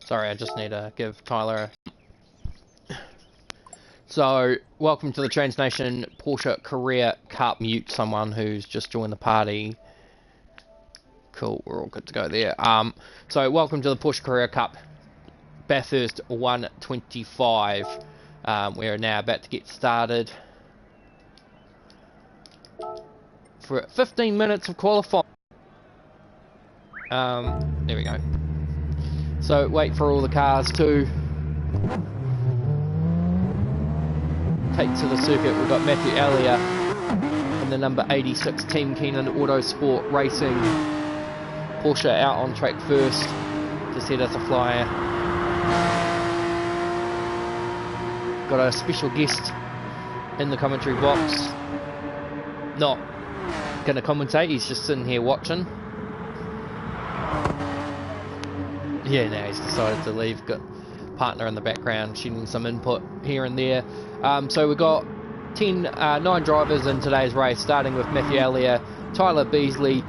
Sorry, I just need to give Tyler a... So, welcome to the Transnation Porsche Carera Cup. Mute someone who's just joined the party. Cool, we're all good to go there. So, welcome to the Porsche Carera Cup Bathurst 125. We're now about to get started for 15 minutes of qualifying. There we go. So wait for all the cars to take to the circuit. We've got Matthew Elliott and the number 86 Team Keenan Autosport Racing Porsche out on track first to set us a flyer. Got a special guest in the commentary box. Not going to commentate, he's just sitting here watching. Yeah, now he's decided to leave. Got a partner in the background shooting some input here and there. So we've got 9 drivers in today's race, starting with Matthew Elliott, Tyler Beasley,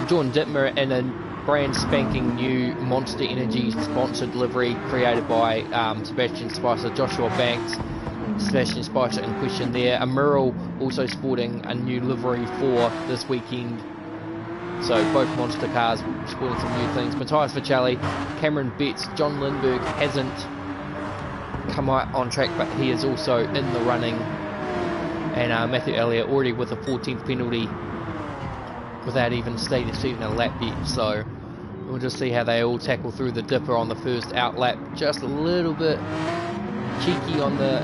Jordan Dittmer in a brand spanking new Monster Energy sponsored livery created by Sebastian Spicer, Joshua Banks. Sebastian Spicer in question there. A Mural also sporting a new livery for this weekend. So both monster cars sporting some new things. Matthias Vicelli, Cameron Betts, John Lindbergh hasn't come out on track, but he is also in the running. And Matthew Elliott already with a 14th penalty without even staying a lap yet. So we'll just see how they all tackle through the dipper on the first out lap. Just a little bit cheeky on the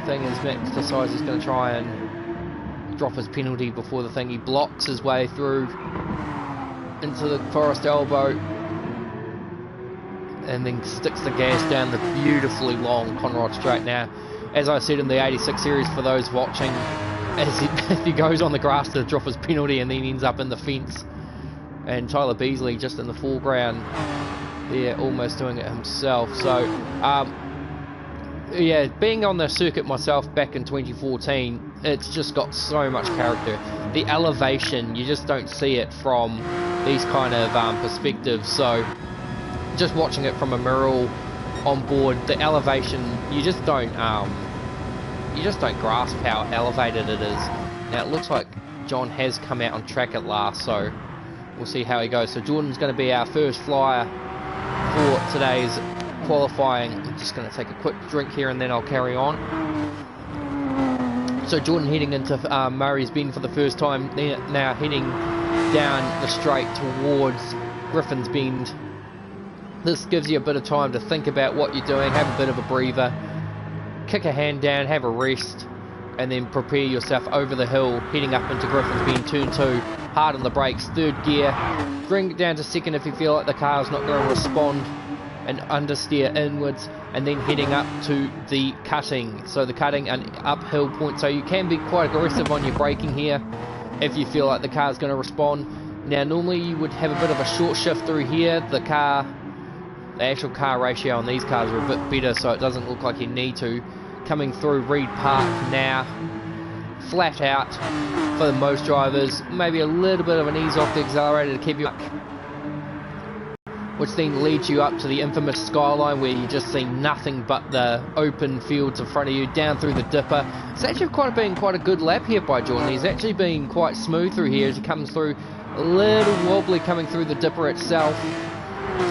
thing as Max decides he's going to try and drop his penalty before the thing. He blocks his way through into the forest elbow and then sticks the gas down the beautifully long Conrod straight. Now, as I said in the 86 series for those watching, as he goes on the grass to drop his penalty and then ends up in the fence, and Tyler Beasley just in the foreground there almost doing it himself. So yeah, being on the circuit myself back in 2014, it's just got so much character. The elevation, you just don't see it from these kind of perspectives. So just watching it from a Mural on board, the elevation, you just don't grasp how elevated it is. Now it looks like John has come out on track at last, so we'll see how he goes. So Jordan's going to be our first flyer for today's qualifying. I'm just going to take a quick drink here and then I'll carry on. So Jordan heading into Murray's Bend for the first time, now heading down the straight towards Griffin's Bend. This gives you a bit of time to think about what you're doing, have a bit of a breather, kick a hand down, have a rest, and then prepare yourself over the hill, heading up into Griffin's Bend, turn 2, hard on the brakes, third gear, bring it down to second if you feel like the car's not going to respond, and understeer inwards, and then heading up to the cutting. So the cutting an uphill point, so you can be quite aggressive on your braking here if you feel like the car's going to respond. Now normally you would have a bit of a short shift through here. The actual car ratio on these cars are a bit better, so it doesn't look like you need to. Coming through Reed Park now, flat out for most drivers, maybe a little bit of an ease off the accelerator to keep you up, which then leads you up to the infamous skyline where you just see nothing but the open fields in front of you, down through the dipper. It's actually been quite a good lap here by Jordan. He's actually been quite smooth through here as he comes through, a little wobbly coming through the dipper itself.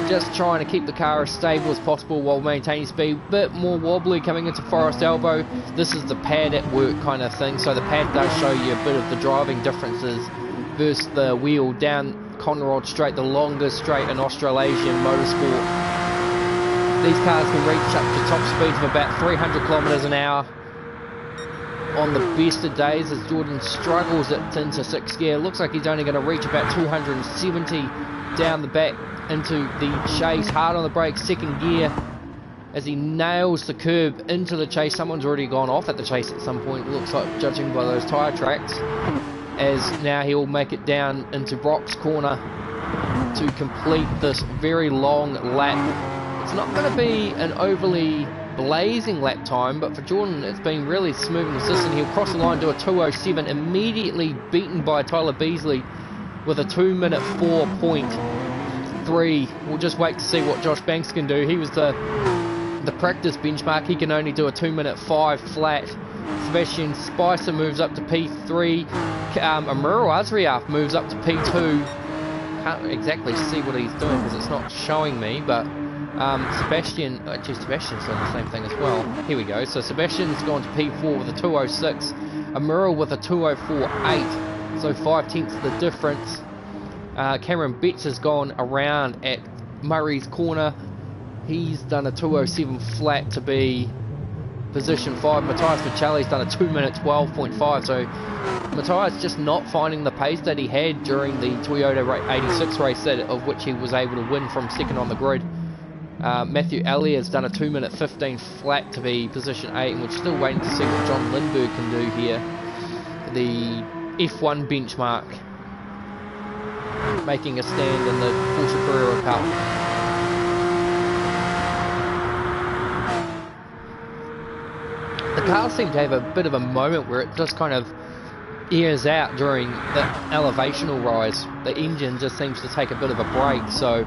Just trying to keep the car as stable as possible while maintaining speed. Bit more wobbly coming into Forest Elbow. This is the pad at work kind of thing, so the pad does show you a bit of the driving differences versus the wheel down Conrod Straight, the longest straight in Australasian motorsport. These cars can reach up to top speeds of about 300 kilometers an hour on the best of days, as Jordan struggles it into 6th gear. Looks like he's only going to reach about 270 down the back into the chase, hard on the brakes, 2nd gear as he nails the curb into the chase. Someone's already gone off at the chase at some point, looks like, judging by those tyre tracks, as now he'll make it down into Brock's corner to complete this very long lap. It's not going to be an overly blazing lap time, but for Jordan it's been really smooth and consistent. He'll cross the line to a 2:07, immediately beaten by Tyler Beasley with a 2:04.5 P3. We'll just wait to see what Josh Banks can do. He was the practice benchmark. He can only do a 2:05 flat. Sebastian Spicer moves up to P3. Amuro Azriaf moves up to P2. Can't exactly see what he's doing because it's not showing me, but Sebastian's doing the same thing as well. Here we go. So Sebastian's gone to P4 with a 2:06. Amuro with a 2:04.8. So 5 tenths the difference. Cameron Betts has gone around at Murray's corner. He's done a 2:07 flat to be position 5. Matthias Michelli's done a 2:12.5. So Matthias just not finding the pace that he had during the Toyota 86 race, of which he was able to win from second on the grid. Matthew Elliott's done a 2:15 flat to be position 8, and we're still waiting to see what John Lindbergh can do here. The F1 benchmark, making a stand in the Porsche Carera Cup. The car seemed to have a bit of a moment where it just kind of airs out during the elevational rise. The engine just seems to take a bit of a break, so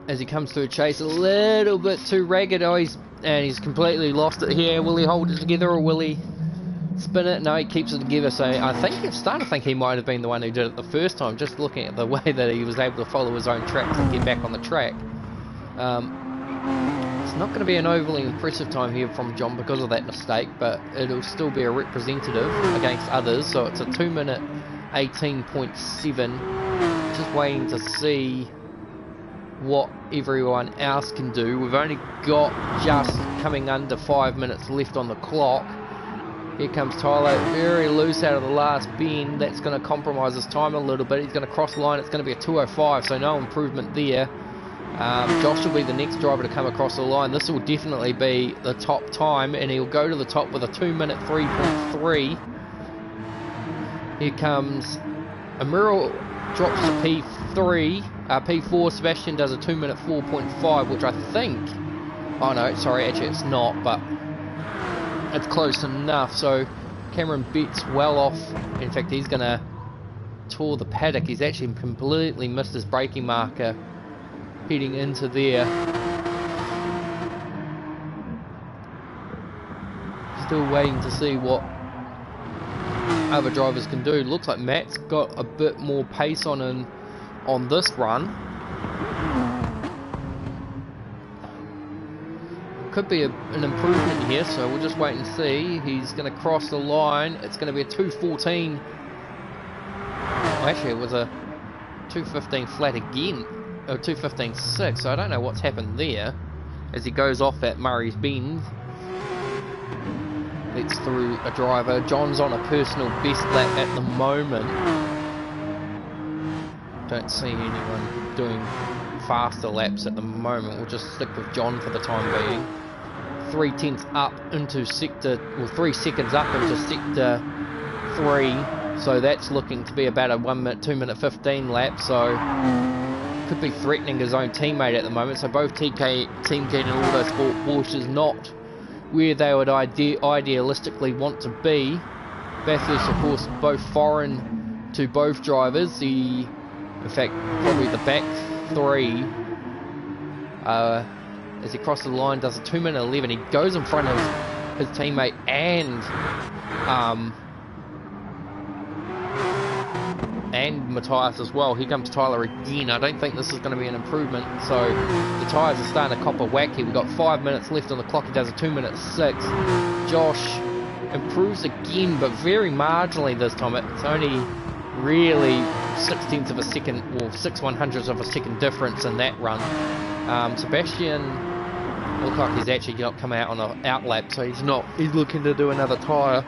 as he comes through chase, a little bit too ragged. Oh, he's completely lost it here. Will he hold it together or will he spin it? No, he keeps it together. So I think I'm starting to think he might have been the one who did it the first time, just looking at the way that he was able to follow his own tracks and get back on the track. It's not going to be an overly impressive time here from John because of that mistake, but it'll still be a representative against others. So it's a 2:18.7. Just waiting to see what everyone else can do. We've only got just coming under 5 minutes left on the clock. Here comes Tyler, very loose out of the last bend. That's going to compromise his time a little bit. He's going to cross the line. It's going to be a 2:05, so no improvement there. Josh will be the next driver to come across the line. This will definitely be the top time, and he'll go to the top with a 2:03.3. Here comes Amuro, drops to P3. P4, Sebastian does a 2:04.5, which I think... Oh no, sorry, actually it's not, but it's close enough. So Cameron Betts well off. In fact, he's going to tour the paddock. He's actually completely missed his braking marker heading into there. Still waiting to see what other drivers can do. Looks like Matt's got a bit more pace on this run. Could be an improvement here, so we'll just wait and see. He's going to cross the line. It's going to be a 2:14. Well, actually, it was a 2:15 flat again. Or 2:15.6, so I don't know what's happened there as he goes off at Murray's Bend. It's through a driver. John's on a personal best lap at the moment. Don't see anyone doing faster laps at the moment. We'll just stick with John for the time being. 3 tenths up into sector, or 3 seconds up into sector 3, so that's looking to be about a 2:15 lap, so could be threatening his own teammate at the moment. So both Team K and Autosport Porsche not where they would idealistically want to be. Bathurst, of course, both foreign to both drivers. In fact, probably the back three. As he crosses the line, does a 2:11. He goes in front of his teammate and Matthias as well. Here comes Tyler again. I don't think this is going to be an improvement. So the tyres are starting to cop a whack here. We've got 5 minutes left on the clock. He does a 2:06. Josh improves again, but very marginally this time. It's only really 6/10 of a second, or 6/100ths of a second difference in that run. Sebastian looks like he's actually not come out on an out lap, so he's looking to do another tyre.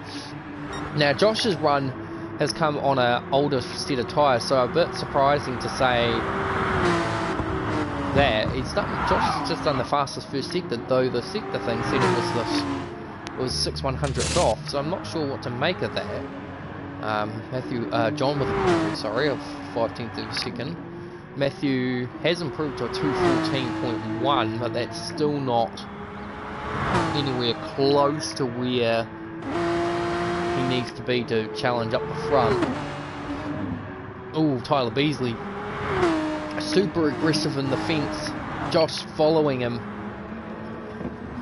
Now Josh's run has come on an older set of tyres, so a bit surprising to say that. Josh has just done the fastest first sector, though the sector thing said it was 6/100ths off, so I'm not sure what to make of that. John with a 5/10 of a second. Matthew has improved to a 2:14.1, but that's still not anywhere close to where he needs to be to challenge up the front. Oh, Tyler Beasley super aggressive in the fence. Josh following him.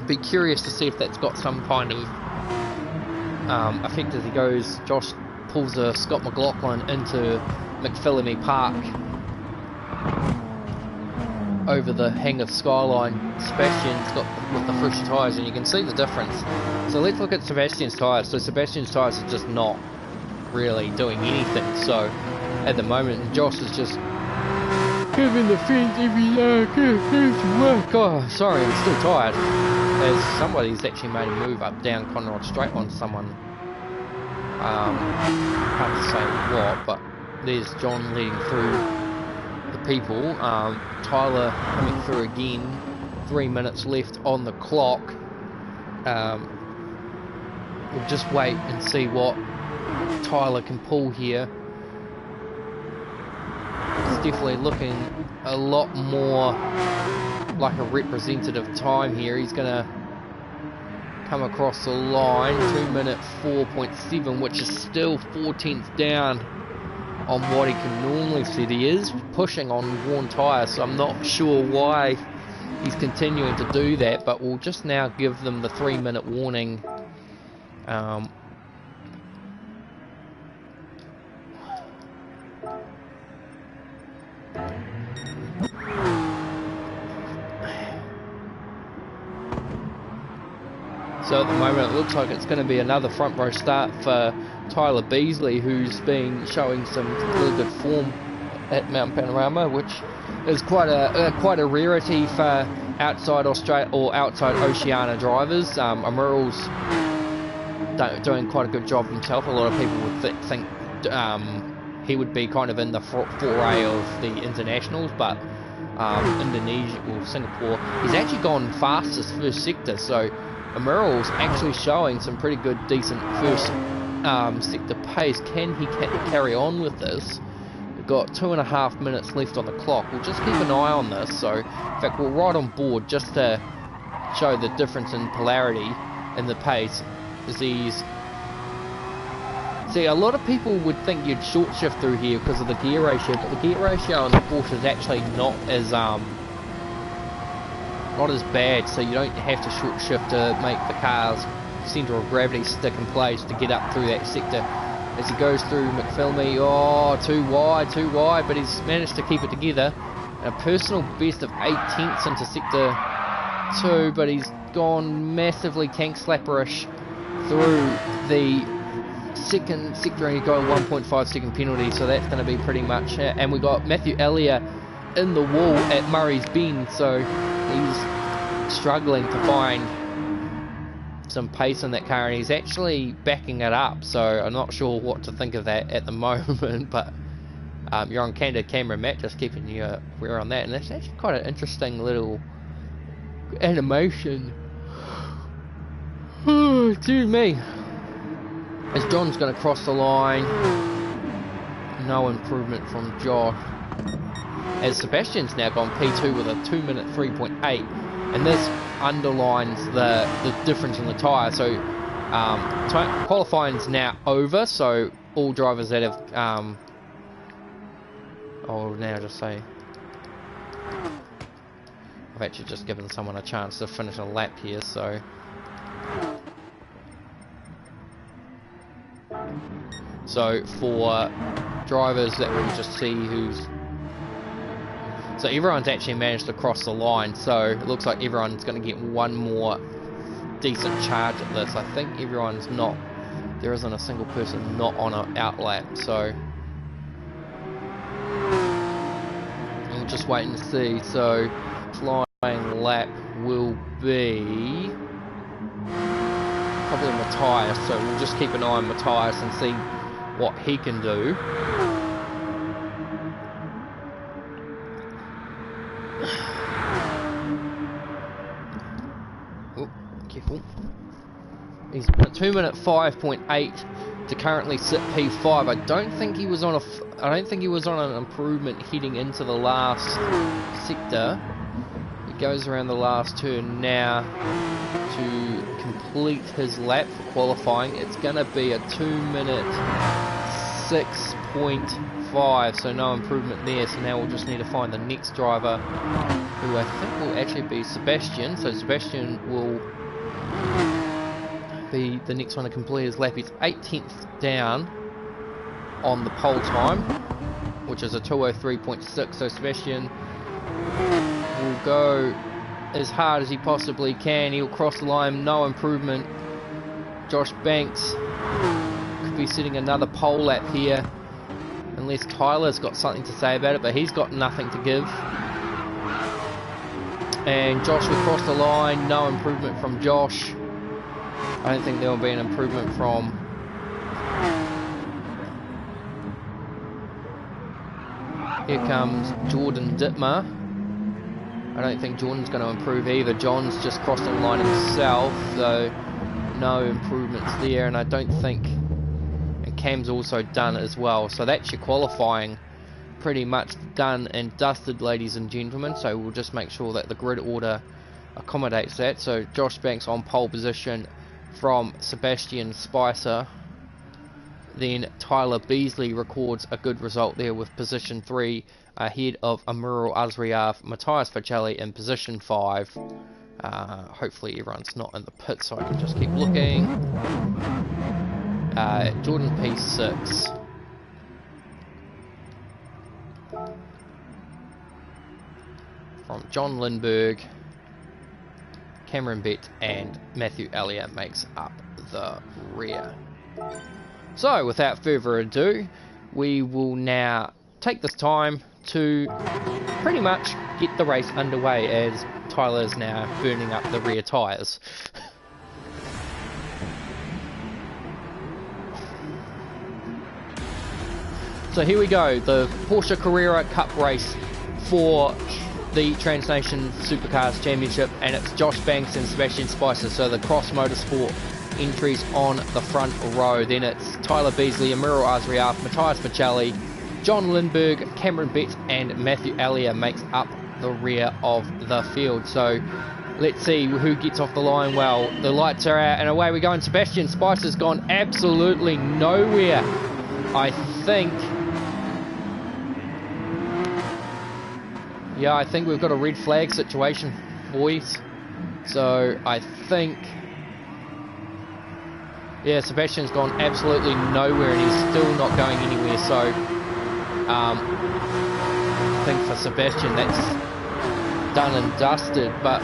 Be curious to see if that's got some kind of effect as he goes. Josh pulls a Scott McLaughlin into McPhillamy Park over the hang of Skyline. Sebastian's got with the fresh tyres, and you can see the difference. So let's look at Sebastian's tyres. So Sebastian's tyres are just not really doing anything. So at the moment, Josh is just giving the fence every work. Oh, sorry, I'm still tired. As somebody's actually made a move up down Conrod Straight on someone. Hard to say what, but there's John leading through the people. Tyler coming through again. 3 minutes left on the clock. We'll just wait and see what Tyler can pull here. It's definitely looking a lot more like a representative time here. He's gonna come across the line, 2 minute 4.7, which is still 4/10 down on what he can normally set. He is pushing on worn tyres, so I'm not sure why he's continuing to do that, but we'll just now give them the 3-minute warning. So at the moment it looks like it's going to be another front row start for Tyler Beasley, who's been showing some really good form at Mount Panorama, which is quite a rarity for outside Australia or outside Oceania drivers. Amiral's doing quite a good job himself. A lot of people would think he would be kind of in the foray of the internationals, but Indonesia or Singapore, he's actually gone fastest first sector. So Amiral's actually showing some pretty good, decent first sector pace. Can he carry on with this? We've got 2.5 minutes left on the clock. We'll just keep an eye on this. So, in fact, we're right on board just to show the difference in polarity in the pace. See, a lot of people would think you'd short shift through here because of the gear ratio, but the gear ratio on the Porsche is actually not as bad, so you don't have to short shift to make the car's centre of gravity stick in place to get up through that sector. As he goes through McPhillamy, oh, too wide, but he's managed to keep it together. A personal best of 8/10 into sector 2, but he's gone massively tank slapperish through the second sector, and he's got a 1.5 second penalty, so that's going to be pretty much it. And we got Matthew Elliott in the wall at Murray's Bend, so he's struggling to find some pace in that car, and he's actually backing it up, so I'm not sure what to think of that at the moment. But you're on candid camera, Matt, just keeping you aware on that, and it's actually quite an interesting little animation. Excuse me. As John's going to cross the line, no improvement from Josh. As Sebastian's now gone P2 with a 2 minute 3.8, and this underlines the difference in the tyre. So qualifying's now over, so all drivers that have I'll now just say I've actually just given someone a chance to finish a lap here, so for drivers that we just see so everyone's actually managed to cross the line, so it looks like everyone's going to get one more decent charge at this. I think everyone's not, there isn't a single person not on an out lap, so we'll just wait and see. So flying lap will be probably Matthias, so we'll just keep an eye on Matthias and see what he can do. Oh, careful. He's at 2 minute 5.8 to currently sit P5. I don't think he was on an improvement heading into the last sector. He goes around the last turn now to complete his lap for qualifying. It's going to be a 2 minute 6.4. 5, so no improvement there. So now we'll just need to find the next driver, who I think will actually be Sebastian. So Sebastian will be the next one to complete his lap. He's 8/10 down on the pole time, which is a 2:03.6. So Sebastian will go as hard as he possibly can. He'll cross the line, no improvement. Josh Banks could be setting another pole lap here, unless Tyler's got something to say about it, but he's got nothing to give. And Josh will cross the line, no improvement from Josh. I don't think there will be an improvement from here comes Jordan Dittmer. I don't think Jordan's going to improve either. John's just crossed the line himself, so no improvements there, and I don't think, and Cam's also done as well. So that's your qualifying pretty much done and dusted, ladies and gentlemen. So we'll just make sure that the grid order accommodates that. So Josh Banks on pole position from Sebastian Spicer. Then Tyler Beasley records a good result there with position 3, ahead of Amuro Azriaf. Matthias Facelli in position 5. Hopefully everyone's not in the pit, so I can just keep looking. Jordan P6. From John Lindberg, Cameron Bett and Matthew Elliott makes up the rear. So without further ado, we will now take this time to pretty much get the race underway, as Tyler's now burning up the rear tyres. So here we go, the Porsche Carrera Cup race for the Transnation Supercars Championship, and it's Josh Banks and Sebastian Spicer, so the Cross Motorsport entries on the front row. Then it's Tyler Beasley, Amuro Azriaf, Matthias Facelli, John Lindberg, Cameron Bett and Matthew Elliott makes up the rear of the field. So let's see who gets off the line. Well, the lights are out and away we go, and Sebastian Spicer's gone absolutely nowhere. I think we've got a red flag situation, boys. So I think, yeah, Sebastian's gone absolutely nowhere and he's still not going anywhere. So I think for Sebastian that's done and dusted, but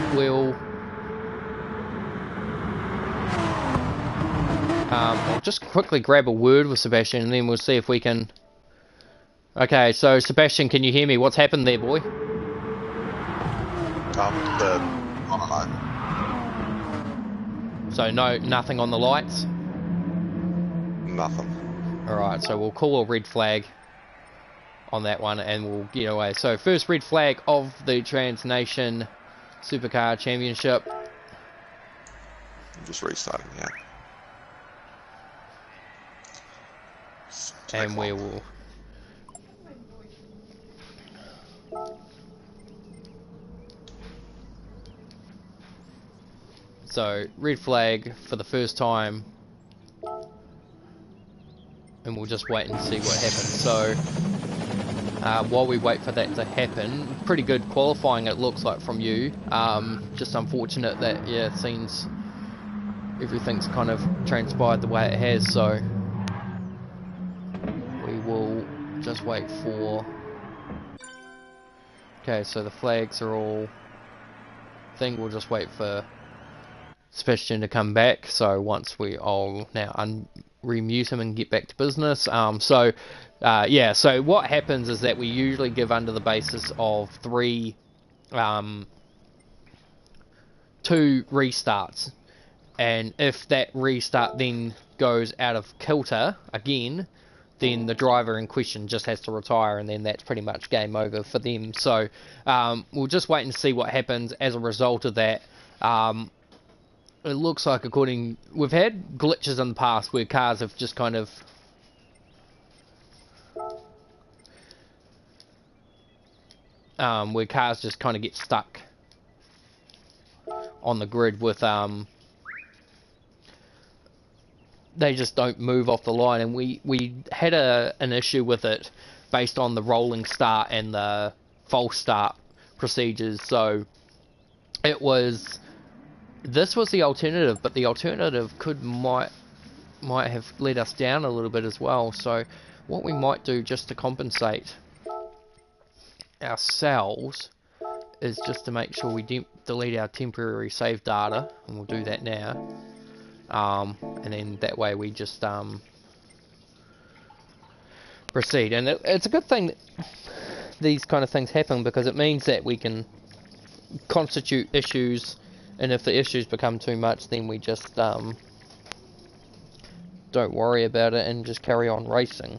I'll just quickly grab a word with Sebastian and then we'll see if we can. Okay, so Sebastian, can you hear me? What's happened there, boy? So nothing on the lights? Nothing. Alright, so we'll call a red flag on that one and we'll get away. So first red flag of the Transnation Supercar Championship. I'm just restarting now. And we will... So, red flag for the first time, and we'll just wait and see what happens. So, while we wait for that to happen, pretty good qualifying it looks like from you. Just unfortunate that, yeah, it seems everything's kind of transpired the way it has, so we will just wait for... Okay, so the flags are all... I think we'll just wait for Sebastian to come back. So once I'll now remute him and get back to business. Yeah, so what happens is that we usually give under the basis of 2 restarts, and if that restart then goes out of kilter again, then the driver in question just has to retire, and then that's pretty much game over for them. So we'll just wait and see what happens as a result of that. It looks like, we've had glitches in the past where cars have just kind of get stuck on the grid with they just don't move off the line, and we had an issue with it based on the rolling start and the false start procedures. So this was the alternative, but the alternative might have let us down a little bit as well. So what we might do just to compensate ourselves is just to make sure we delete our temporary save data, and we'll do that now. And then that way we just proceed. And it's a good thing that these kind of things happen, because it means that we can constitute issues, and if the issues become too much, then we just don't worry about it and just carry on racing.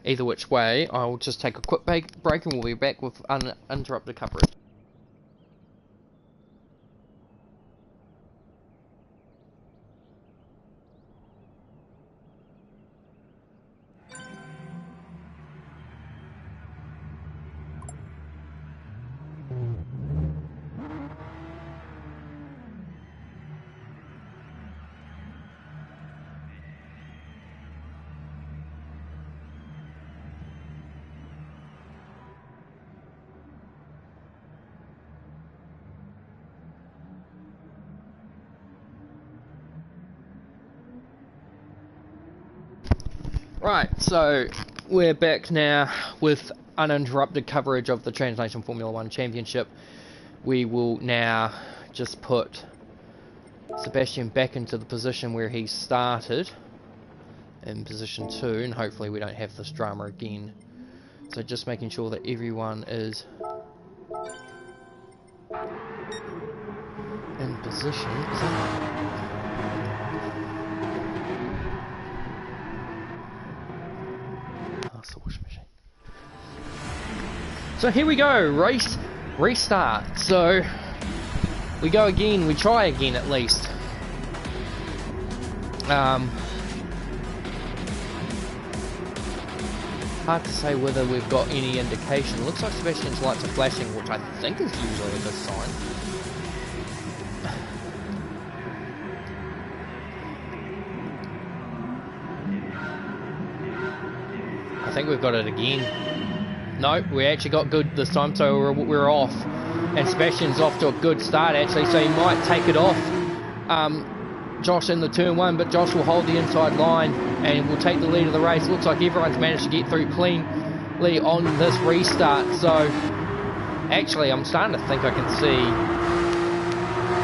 Either which way, I'll just take a quick break and we'll be back with uninterrupted coverage. Right, so we're back now with uninterrupted coverage of the Trans-Nation Formula 1 Championship. We will now just put Sebastian back into the position where he started, in position 2, and hopefully we don't have this drama again. So just making sure that everyone is in position. Washing machine. So here we go, restart. So we go again, we try again at least. Hard to say whether we've got any indication. Looks like Sebastian's lights are flashing, which I think is usually a good sign. I think we've got it again. No, we actually got good this time, so we're off. And Sebastian's off to a good start actually, so he might take it off Josh in the turn 1, but Josh will hold the inside line and will take the lead of the race. Looks like everyone's managed to get through cleanly on this restart. So actually I'm starting to think I can see,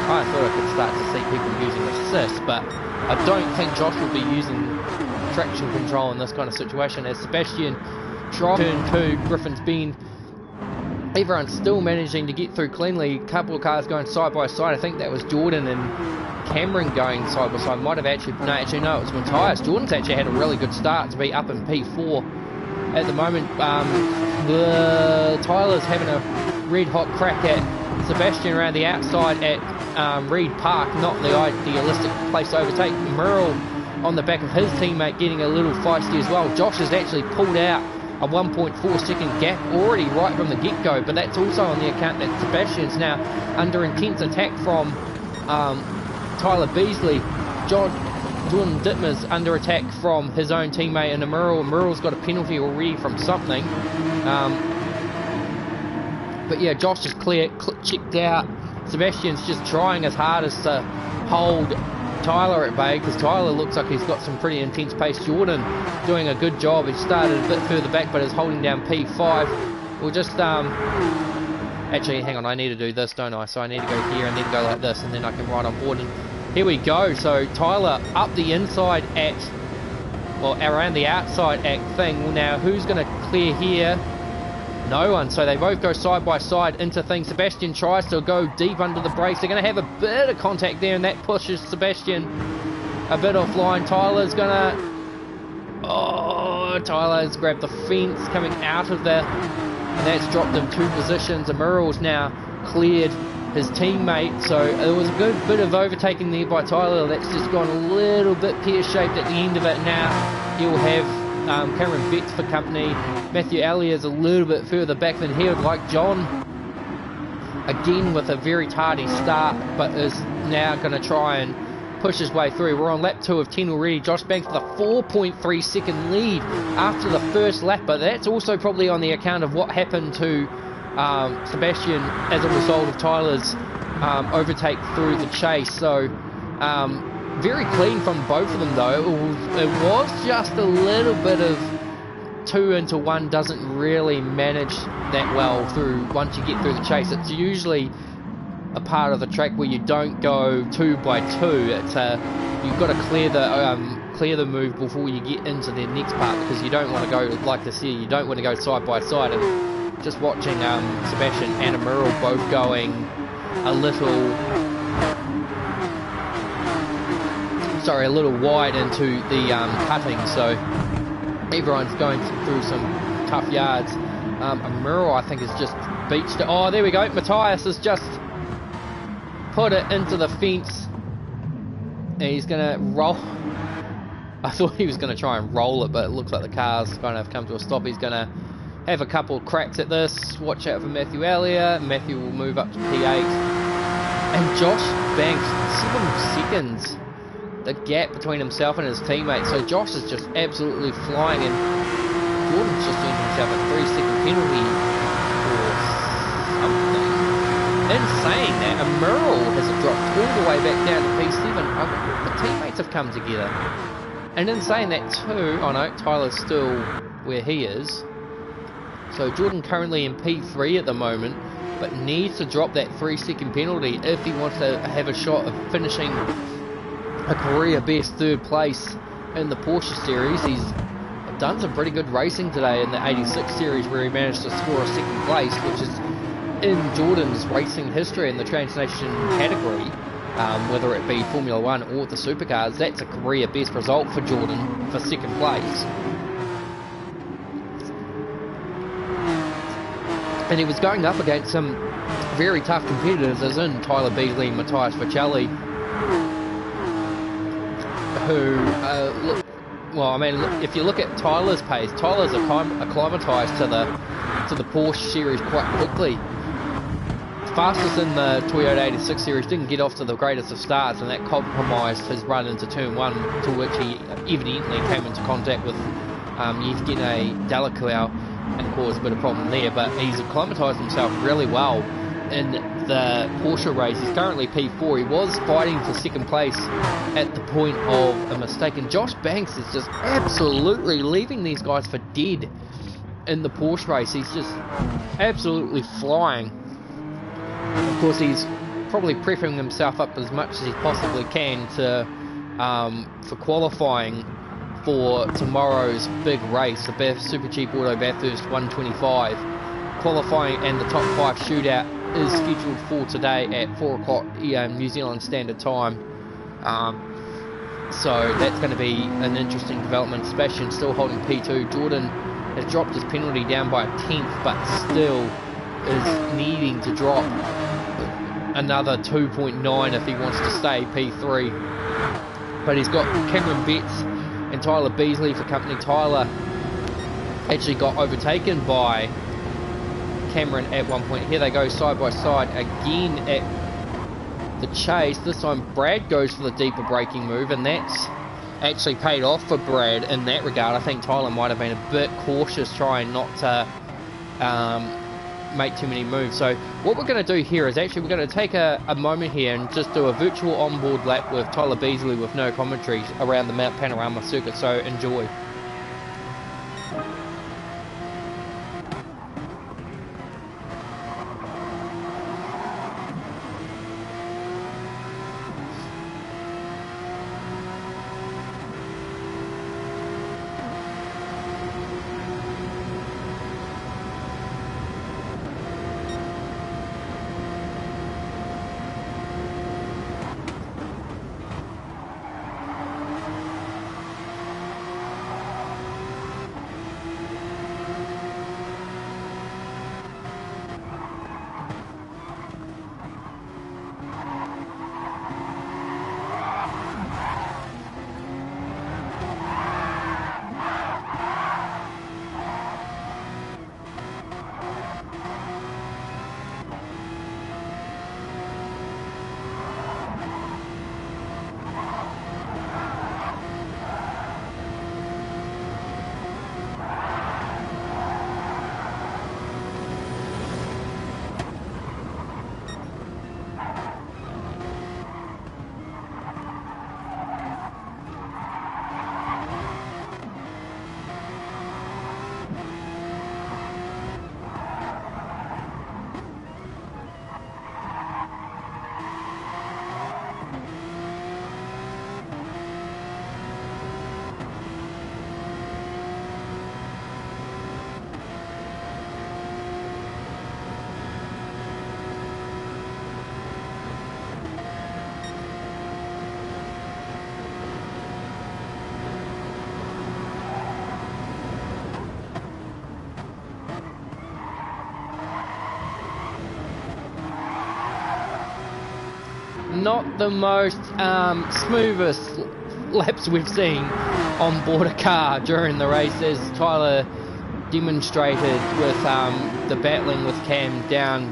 I thought I could start to see people using assist, but I don't think Josh will be using traction control in this kind of situation, as Sebastian tried turn 2, Griffin's Bend. Everyone's still managing to get through cleanly. A couple of cars going side by side. I think that was Jordan and Cameron going side by side. Might have actually, no, it was Matthias. Jordan's actually had a really good start to be up in P4 at the moment. Tyler's having a red hot crack at Sebastian around the outside at Reed Park. Not the idealistic place to overtake. Merrill on the back of his teammate getting a little feisty as well. Josh has actually pulled out a 1.4 second gap already right from the get-go, but that's also on the account that Sebastian's now under intense attack from Tyler Beasley. Jordan Dittmer's under attack from his own teammate in Merrill. Merrill's got a penalty already from something. But yeah, Josh is checked out. Sebastian's just trying his hardest to hold Tyler at bay, because Tyler looks like he's got some pretty intense pace. Jordan doing a good job. He started a bit further back but is holding down P5. We'll just actually hang on, I need to do this, don't I? So I need to go here and then go like this, and then I can ride on board. And here we go. So Tyler up the inside at, well, around the outside at Thing. Well, now who's going to clear here? No one. So they both go side by side into Thing. Sebastian tries to go deep under the brakes. They're going to have a bit of contact there, and that pushes Sebastian a bit offline. Tyler's going to, Tyler's grabbed the fence coming out of there, and that's dropped him 2 positions. And Murrell's now cleared his teammate, so it was a good bit of overtaking there by Tyler. That's just gone a little bit pear-shaped at the end of it. Now you'll have Cameron Betts for company. Matthew Elliott's a little bit further back than he would like. John, again with a very tardy start, but is now going to try and push his way through. We're on lap 2 of 10 already. Josh Banks with a 4.3 second lead after the first lap, but that's also probably on the account of what happened to Sebastian as a result of Tyler's overtake through the chase. So very clean from both of them though. It was just a little bit of 2 into 1 doesn't really manage that well through once you get through the chase. It's usually a part of the track where you don't go 2 by 2. It's you've got to clear the move before you get into the next part, because you don't want to go like this here. You don't want to go side by side. And just watching Sebastian and Emerald both going a little wide into the cutting, so everyone's going through some tough yards. Emerald, I think, has just beached it. Oh, there we go. Matthias has just put it into the fence. And he's going to roll. I thought he was going to try and roll it, but it looks like the car's kind of come to a stop. He's going to have a couple of cracks at this. Watch out for Matthew Elliott. Matthew will move up to P8. And Josh Banks, 7 seconds. The gap between himself and his teammates. So Josh is just absolutely flying, and Jordan's just earned himself a 3-second penalty or something. In saying that, Emerald has dropped all the way back down to P7. The teammates have come together. And in saying that too, oh no, Tyler's still where he is. So Jordan currently in P3 at the moment, but needs to drop that 3-second penalty if he wants to have a shot of finishing a career best 3rd place in the Porsche series. He's done some pretty good racing today in the 86 series, where he managed to score a 2nd place, which is in Jordan's racing history in the Transnation category, whether it be Formula 1 or the supercars. That's a career best result for Jordan for 2nd place. And he was going up against some very tough competitors, as in Tyler Beasley and Matthias Vicelli, who well, I mean, if you look at Tyler's pace, Tyler's acclimatised to the Porsche series quite quickly. Fastest in the Toyota 86 series, didn't get off to the greatest of starts, and that compromised his run into turn 1, to which he evidently came into contact with Yevgeny Dalakouel and caused a bit of problem there. But he's acclimatised himself really well in the Porsche race. He's currently P4. He was fighting for 2nd place at the point of a mistake, and Josh Banks is just absolutely leaving these guys for dead in the Porsche race. He's just absolutely flying. Of course, he's probably prepping himself up as much as he possibly can to for qualifying for tomorrow's big race, the Super Cheap Auto Bathurst 125. Qualifying and the top 5 shootout is scheduled for today at 4 o'clock New Zealand Standard Time. So that's going to be an interesting development. Sebastian still holding P2. Jordan has dropped his penalty down by a 10th, but still is needing to drop another 2.9 if he wants to stay P3. But he's got Cameron Betts and Tyler Beasley for company. Tyler actually got overtaken by Cameron at one point. Here they go side by side again at the chase. This time Brad goes for the deeper braking move, and that's actually paid off for Brad in that regard. I think Tyler might have been a bit cautious trying not to make too many moves. So what we're going to do here is actually we're going to take a moment here and just do a virtual onboard lap with Tyler Beasley with no commentary around the Mount Panorama circuit, so enjoy. not the most smoothest laps we've seen on board a car during the race, as Tyler demonstrated with the battling with Cam down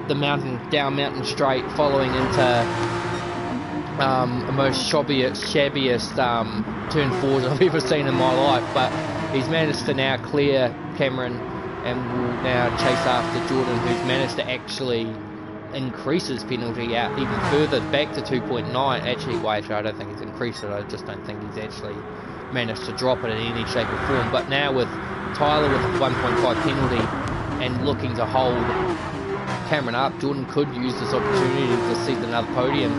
mountain straight, following into the most shabbiest turn fours I've ever seen in my life. But he's managed to now clear Cameron and will now chase after Jordan, who's managed to actually increase his penalty out even further, back to 2.9. Actually, I don't think he's increased it, I just don't think he's actually managed to drop it in any shape or form. But now with Tyler with a 1.5 penalty and looking to hold Cameron up, Jordan could use this opportunity to seize another podium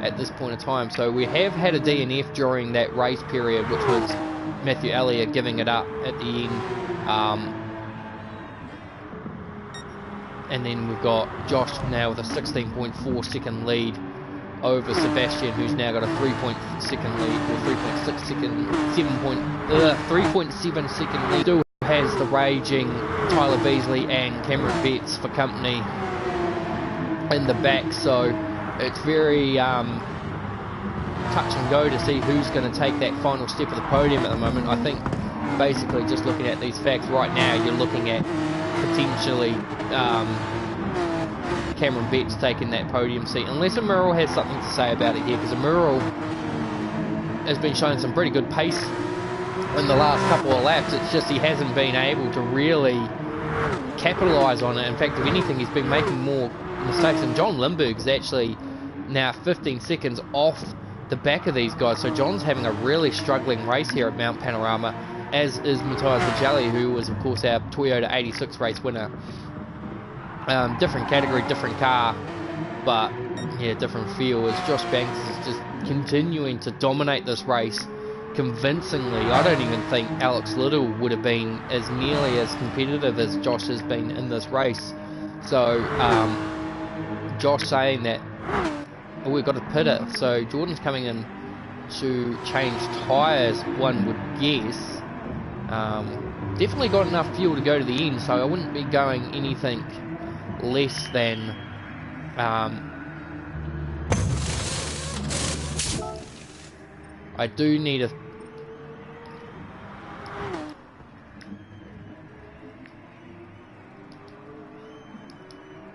at this point in time. So we have had a DNF during that race period, which was Matthew Elliott giving it up at the end. And then we've got Josh now with a 16.4 second lead over Sebastian, who's now got a 3.6 second lead, or 3.6 second, 3.7 second lead. Still has the raging Tyler Beasley and Cameron Betts for company in the back, so it's very touch and go to see who's going to take that final step of the podium at the moment. I think basically just looking at these facts right now, you're looking at potentially Cameron Betts taking that podium seat, unless Amural has something to say about it here, because Amural has been showing some pretty good pace in the last couple of laps. It's just he hasn't been able to really capitalise on it. In fact, if anything, he's been making more mistakes, and John Lindbergh's actually now 15 seconds off the back of these guys, so John's having a really struggling race here at Mount Panorama, as is Matthias Vajali, who was of course our Toyota 86 race winner. Different category, different car, but yeah, different feel, as Josh Banks is just continuing to dominate this race convincingly. I don't even think Alex Little would have been as nearly as competitive as Josh has been in this race. So Josh saying that we've got to pit it, so Jordan's coming in to change tyres, one would guess. Definitely got enough fuel to go to the end, so I wouldn't be going anything less than I do need a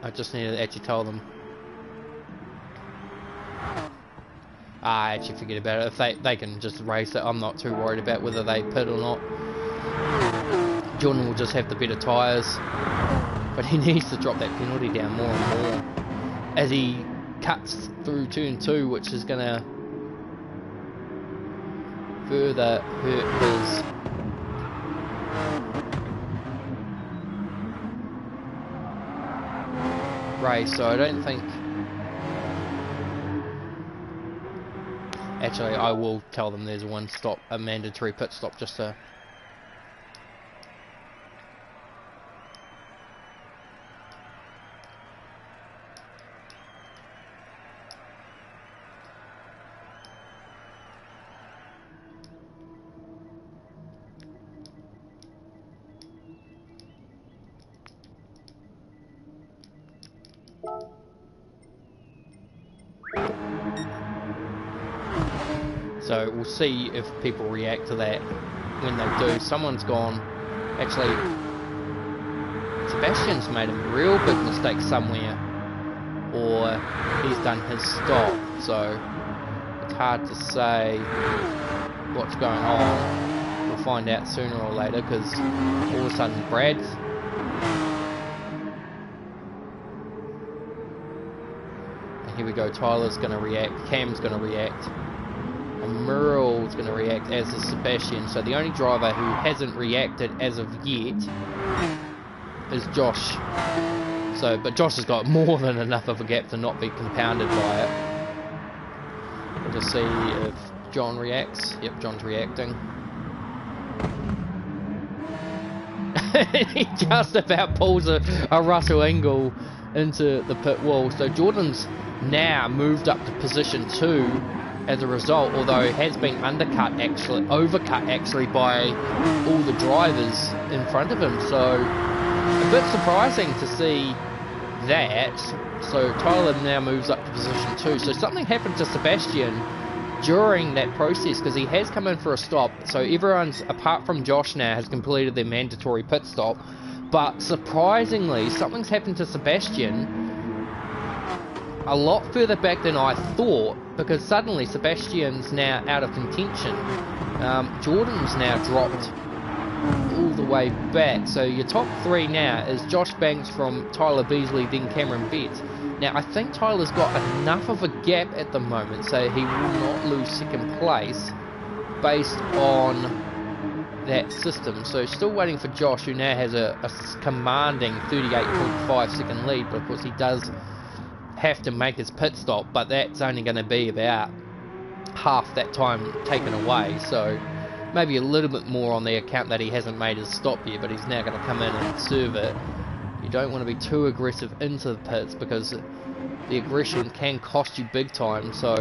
I just need to actually tell them. I actually forget about it. If they can just race it, I'm not too worried about whether they pit or not. Jordan will just have the better tyres, but he needs to drop that penalty down more and more as he cuts through turn 2, which is going to further hurt his race. So I don't think, actually I will tell them there's a mandatory pit stop, just to so we'll see if people react to that when they do. Someone's gone, actually Sebastian's made a real big mistake somewhere, or he's done his stop, so it's hard to say what's going on. We'll find out sooner or later, because all of a sudden Brad's here we go, Tyler's going to react, Cam's going to react, and Murrell's going to react, as is Sebastian. So the only driver who hasn't reacted as of yet is Josh. So, but Josh has got more than enough of a gap to not be compounded by it. We'll just see if John reacts. Yep, John's reacting. He just about pulls a Russell Engel into the pit wall. So Jordan's now moved up to position 2 as a result, although it has been overcut actually by all the drivers in front of him. So a bit surprising to see that, so Tyler now moves up to position 2. So something happened to Sebastian during that process, because he has come in for a stop. So everyone's, apart from Josh now, has completed their mandatory pit stop. But surprisingly, something's happened to Sebastian a lot further back than I thought, because suddenly Sebastian's now out of contention. Jordan's now dropped all the way back. So your top 3 now is Josh Banks from Tyler Beasley, then Cameron Betts. Now I think Tyler's got enough of a gap at the moment, so he will not lose second place based on that system. So still waiting for Josh, who now has a commanding 38.5 second lead, but of course he does have to make his pit stop, but that's only going to be about half that time taken away, so maybe a little bit more on the account that he hasn't made his stop yet, but he's now going to come in and serve it. You don't want to be too aggressive into the pits, because the aggression can cost you big time, so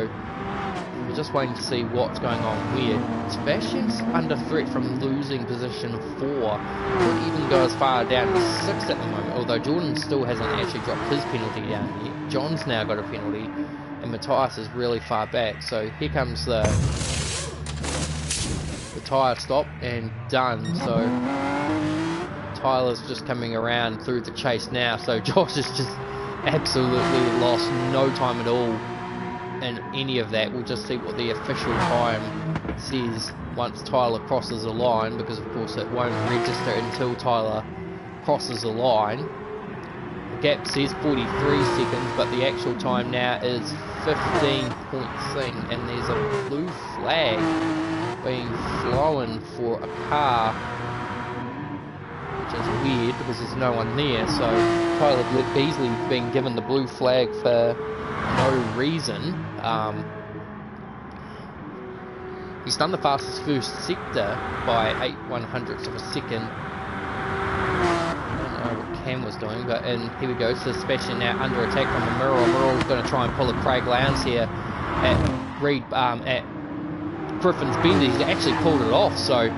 we're just waiting to see what's going on where. Sebastian's under threat from losing position 4. Could even go as far down to 6 at the moment, although Jordan still hasn't actually dropped his penalty down yet. John's now got a penalty, and Matthias is really far back, so here comes the tyre stop, and done. So Tyler's just coming around through the chase now, so Josh has just absolutely lost no time at all in any of that. We'll just see what the official time says once Tyler crosses the line, because of course it won't register until Tyler crosses the line. The gap says 43 seconds, but the actual time now is 15 point thing, and there's a blue flag being flown for a car, which is weird because there's no one there. So Tyler Beasley being given the blue flag for no reason. He's done the fastest first sector by 8/100ths of a second. I don't know what Cam was doing, but and here we go. So Sebastian now under attack from Emerald. Emerald's going to try and pull a Craig Lowndes here at at Griffin's Bend. He's actually pulled it off. So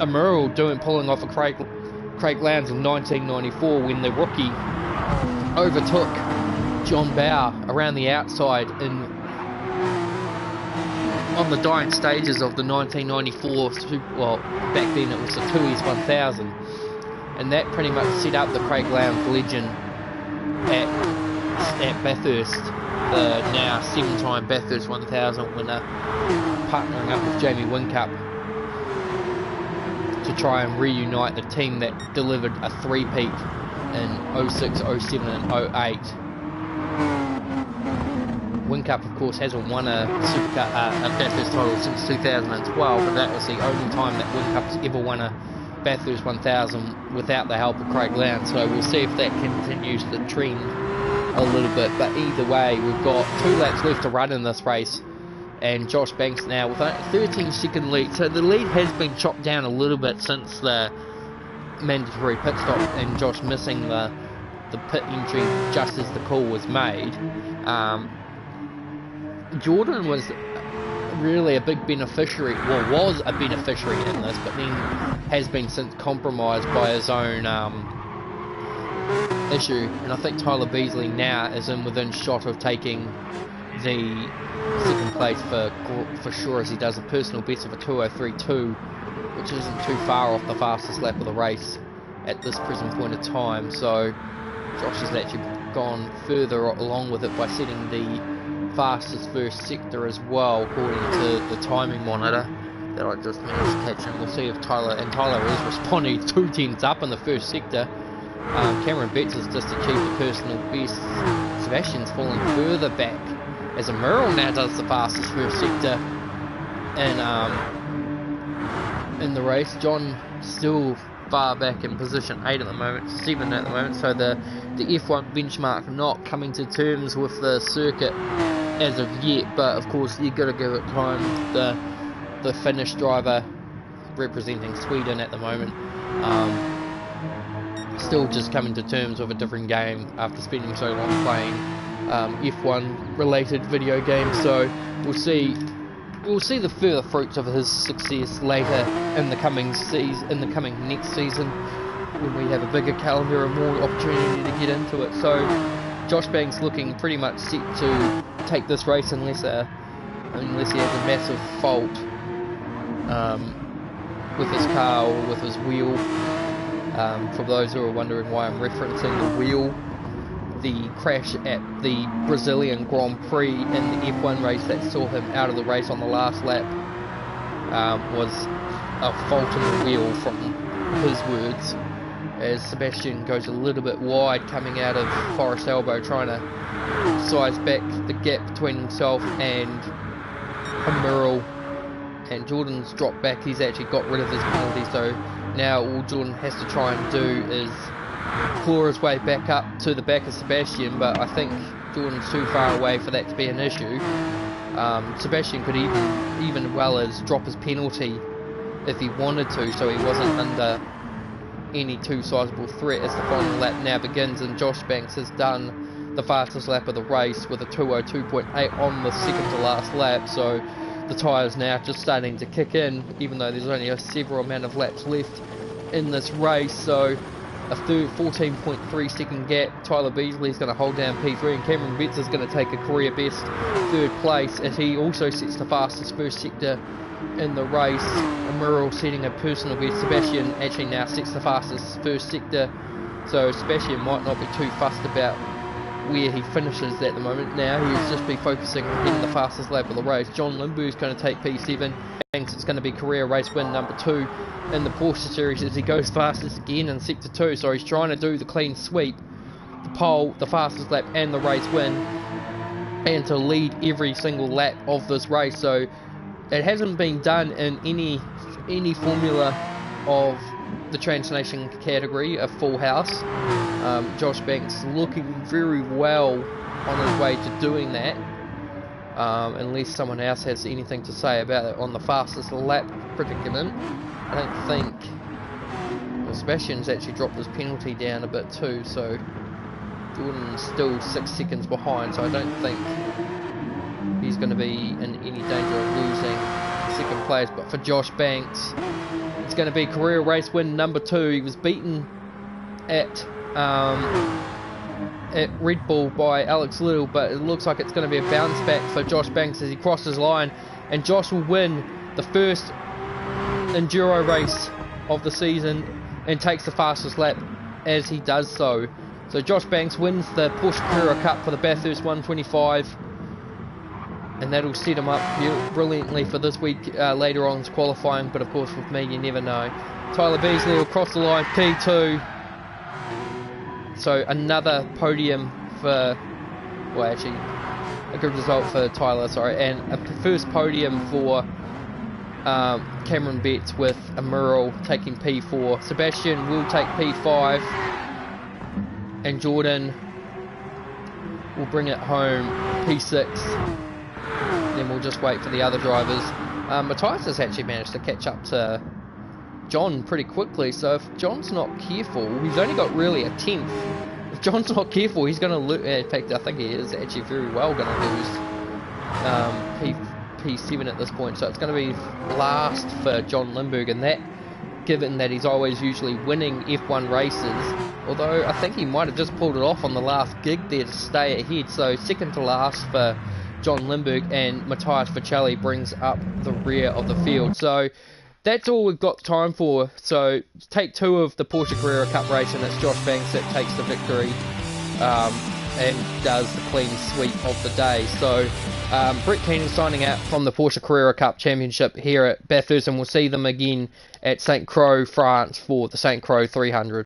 Emerald pulling off a Craig Lowndes in 1994 when the rookie overtook John Bower around the outside on the dying stages of the 1994, well, back then it was the 2S 1000, and that pretty much set up the Craig Lowndes legend at Bathurst, the now 7-time Bathurst 1000 winner, partnering up with Jamie Whincup to try and reunite the team that delivered a three-peat in 06, 07 and 08. Whincup, of course, hasn't won a Bathurst title since 2012, but that was the only time that Whincup's ever won a Bathurst 1000 without the help of Craig Lowndes, so we'll see if that continues the trend a little bit. But either way, we've got 2 laps left to run in this race, and Josh Banks now with a 13-second lead, so the lead has been chopped down a little bit since the mandatory pit stop and Josh missing the pit entry just as the call was made. Jordan was really a big beneficiary, well, was a beneficiary in this, but then has been since compromised by his own issue, and I think Tyler Beasley now is within shot of taking the second place for sure, as he does a personal best of a 2:03.2, which isn't too far off the fastest lap of the race at this present point of time. So Josh has actually gone further along with it by setting the fastest first sector as well, according to the timing monitor that I just managed to catch, and we'll see if Tyler is responding 2 tenths up in the first sector. Cameron Betts has just achieved a personal best. Sebastian's falling further back as Emerald now does the fastest first sector in the race. John still far back in position 8 at the moment, 7 at the moment, so the F1 benchmark not coming to terms with the circuit as of yet, but of course you've got to give it time. The Finnish driver representing Sweden at the moment, still just coming to terms with a different game after spending so long playing F1 related video games. So we'll see the further fruits of his success later in the coming next season. when we have a bigger calendar and more opportunity to get into it. So Josh Banks looking pretty much set to take this race unless he has a massive fault with his car or with his wheel. For those who are wondering why I'm referencing the wheel, the crash at the Brazilian Grand Prix in the F1 race that saw him out of the race on the last lap was a fault in the wheel, from his words, as Sebastian goes a little bit wide coming out of Forest Elbow, trying to size back the gap between himself and Emeril, and Jordan's dropped back. He's actually got rid of his penalty, so now all Jordan has to try and do is claw his way back up to the back of Sebastian, but I think Jordan's too far away for that to be an issue. Sebastian could even well as drop his penalty if he wanted to, so he wasn't under any too sizable threat as the final lap now begins, and Josh Banks has done the fastest lap of the race with a 2:02.8 on the second to last lap, so the tyres now just starting to kick in, even though there's only a several amount of laps left in this race. So a 14.3 second gap. Tyler Beasley's going to hold down P3, and Cameron Betts is going to take a career best third place as he also sets the fastest first sector in the race. Emeril setting a personal best. Sebastian actually now sets the fastest first sector, so Sebastian might not be too fussed about where he finishes at the moment. Now he'll just be focusing on getting the fastest lap of the race. John Limburg's going to take P7. Banks, it's going to be career race win number 2 in the Porsche series as he goes fastest again in sector 2, so he's trying to do the clean sweep, the pole, the fastest lap and the race win, and to lead every single lap of this race. So it hasn't been done in any formula of the Trans Nation category, a full house. Josh Banks looking very well on his way to doing that, unless someone else has anything to say about it on the fastest lap predicament. I don't think, well, Sebastian's actually dropped his penalty down a bit too, so Jordan's still 6 seconds behind, so I don't think he's going to be in any danger of losing second place. But for Josh Banks, it's going to be career race win number 2. He was beaten at Red Bull by Alex Little, but it looks like it's going to be a bounce back for Josh Banks as he crosses line, and Josh will win the first enduro race of the season and takes the fastest lap as he does so. So Josh Banks wins the Porsche Carera Cup for the Bathurst 125, and that'll set him up brilliantly for this week later on's qualifying, but of course with me you never know. Tyler Beasley will cross the line, P2. So another podium for, well actually a good result for Tyler, sorry, and a first podium for Cameron Betts, with Emeril taking P4. Sebastian will take P5, and Jordan will bring it home P6. Then we'll just wait for the other drivers. Matthias has actually managed to catch up to John pretty quickly, so if John's not careful, he's only got really a 10th. If John's not careful, he's going to lose. In fact, I think he is actually very well going to lose P7 at this point, so it's going to be last for John Limburg, and that, given that he's always usually winning F1 races, although I think he might have just pulled it off on the last gig there to stay ahead. So second to last for John Limburg, and Matthias Vicelli brings up the rear of the field. So that's all we've got time for. So take 2 of the Porsche Carrera Cup race, and it's Josh Banks that takes the victory and does the clean sweep of the day. So Brett Keenan signing out from the Porsche Carrera Cup Championship here at Bathurst, and we'll see them again at St. Croix, France for the St. Croix 300.